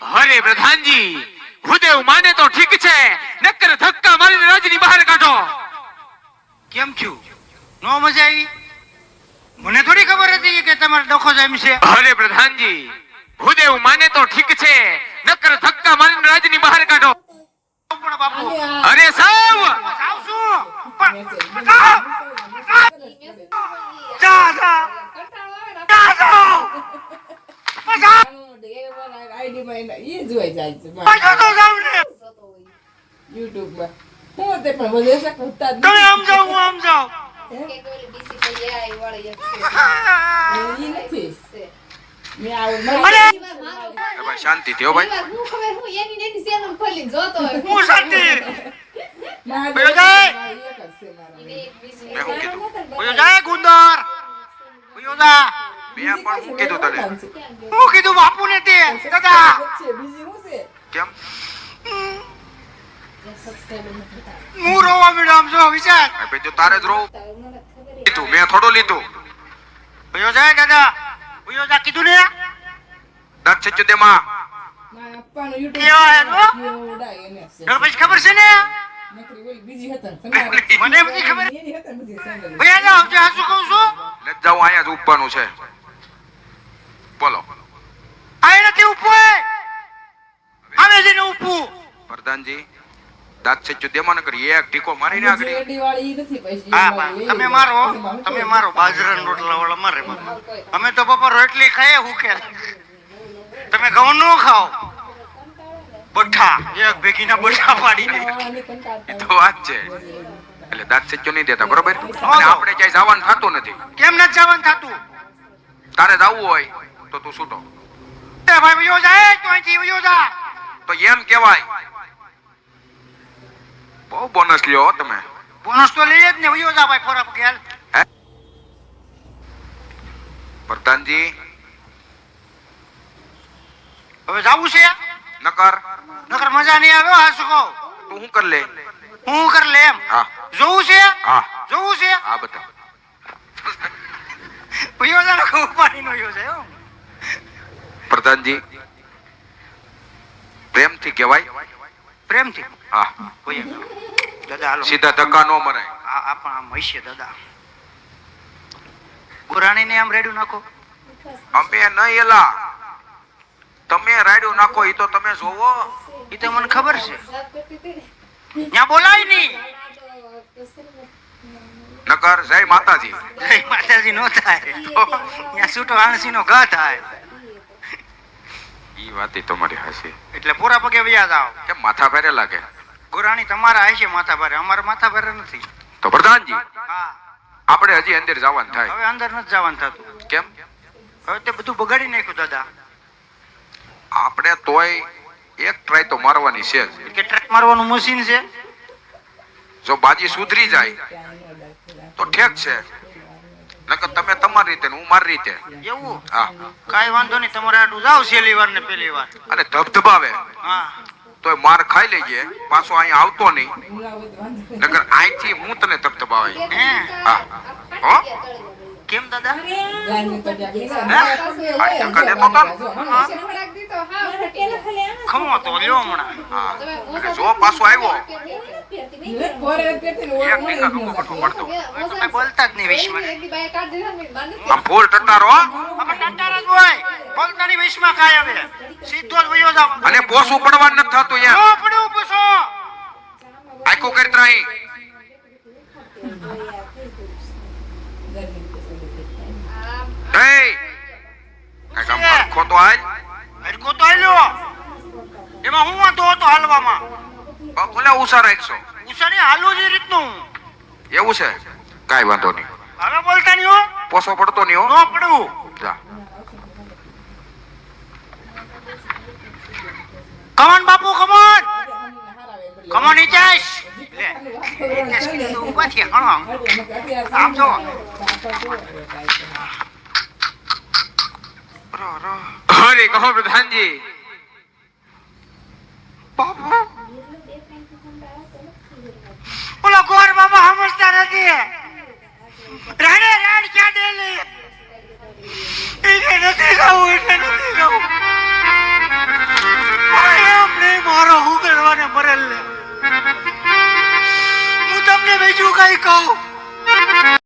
અરે પ્રધાનજી, ભૂદેવ માને તો ઠીક છે, નક્કર ધક્કા મારીને રાજની બહાર કાઢો. કેમ થયું? નો મજા આવી? મને થોડી ખબર હતી કે તમારે ડખો જામ છે. અરે પ્રધાનજી, ભૂદેવ માને તો ઠીક છે, નક્કર ધક્કા મારીને રાજની બહાર કાઢો. પણ બાપુ અરે સાવ આવશું પણ જા જા તમે આમ જાઓ હું આમ જાઉં. શાંતિ થયો ભાઈ. હું શાંતિ બોલો જાય મેં શું કીધું? બોલો જાય ગુંદર બોલો જા. મેં પણ શું કીધું તને? હું કીધું બાપુ ને તે દાદા કેમ? હું રોવા માંડ્યો આમ જો વિચાર. આ ભાઈ જો તારે જ રોવું લીધું, મેં થોડું લીધું. બોલો જાય દાદા બોલો જા કીધું ને દક્ષ ચુદેમાં પછી ખબર છે ને મને બધી ખબર. ભૈયા જાઓ આવજો હાસુ કહું છું. નથી જાવું, અહીંયા જ ઉપવાનું છે. બોલો આ નથી ઉપવું આવે છે ને ઉપવું. પ્રધાનજી, દક્ષ ચુદેમાં ન કરી એક ટીકો મારીને આગળ. હા તમે મારો બાજરાના રોટલા વાળા મારે. અમે તો પપ્પા રોટલી ખાઈએ હુકે. તમે ઘઉં નો ખાઓ. બઠ્ઠા એક ભેગીના બઠ્ઠા પાડી દે. એ તો વાત છે. એટલે દાંત સચ્ચો નહીં દેતા, બરોબર? અને આપણે ક્યાંય જવાનું થતું નથી. કેમ નથી જવાનું થતું? તારે જવું હોય તો તું છૂટો. એ ભાઈ વયો જાય તો અહીંથી વયો જા. તો એમ કહેવાય. બહુ બોનસ લ્યો હો તમે. બોનસ તો લઈએ જ ને. વયો જા ભાઈ ફોરા પગે હાલ. પ્રધાનજી, હવે જાવું છે નકર નકર મજા નહીં આવે હા શું કહું. તું શું કર લે? હું કર લે એમ. હા જોવું છે હા જોવું છે. હા બતા. વયો જા નકર ઉપાડી નો વયો જાય હો. પ્રધાનજી, પ્રેમથી કહેવાય. પ્રેમથી હા, વયો જા. દાદા હાલો સીધા ધક્કા નો મરાય. આ પણ આમ હશે દાદા. ગુરાણીને આમ રેડું નાખો. અમે નહીં એલા, તમે રાડ્યું નાખો ઈ તો તમે જોવો. એ તો મને ખબર છે. ત્યાં બોલાય નહીં. નકર જય માતાજી. જય માતાજી નો થાય તો ત્યાં છૂટો આણસી નો ઘા થાય. ઈ વાત તમારી હાસી. એટલે પૂરા પગે વ્યા જાવ. કેમ માથા ફેરે લાગે? ગુરાણી તમારા હશે માથા ભારે, અમારા માથા ભારે નથી. તો પ્રધાનજી, હા આપણે હજી અંદર જવાનું થાય. હવે અંદર નથી જવાનું થતું. કેમ? હવે તે બધું બગાડી નાખ્યું દાદા. આપણે તોય એક ટ્રાય તો મારવાની છે જ. કે ટ્રેક મારવાનું મશીન છે. જો બાજી સુધરી જાય તો ઠેક છે, નકર તમે તમારી રીતે ને હું મારી રીતે. એવું હા, કાઈ વાંધો નહીં. તમારે આટલું જાવ છેલ્લી વાર ને પેલી વાર. અને ધબધબાવે હા તોય માર ખાઈ લેજે, પાછો અહીંયા આવતો નહીં. નકર અહીંથી હું તને ધબધબાવે. હે હા હો, કેમ દાદા? આ ટકા લેતો તો ને? ખમો તો લ્યો હમણાં. હા, અને જો પાછો આવ્યો એક ટીકા ગમો કઠો પડતો. તમે બોલતા જ નહીં વિશમાં. આમ ફૂલ ટટારો હો. આપણે ટંટાર જ હોય. બોલતાની વિશમાં કાય આવે. સીધો જ વયો જાવ. અને પોસું પડવાનું નથી થતું યાર. નો પડ્યું પૂછો. આખું કરી ત્રાહી. એ કઈ કામ ખો તો આજ હરકો તો આલ્યો. એમાં હું વાંધો હતો હાલવામાં? ભલે ઉષા રાખશો. ઉસારી હાલું જ એ રીતનું. એવું છે? કાઈ વાંધો નહીં. હવે બોલતા નહીં હો. પોસો પડતો નહીં હો. નો પડું. જા. કમન બાપુ કમન. કમન નીચેશ. લે. નીચેશ કીધું ઊભા થયા. હણો આમ જો. અરે કહો પ્રધાનજી. બાપુ ઓલો ગોર બાબા સમજતા નથી. રાડે રાડ ક્યાં ડેલી. એને નથી ખાવું, એને નથી ખાવું. કરેલ ને હું તમને બીજું કઈ કહું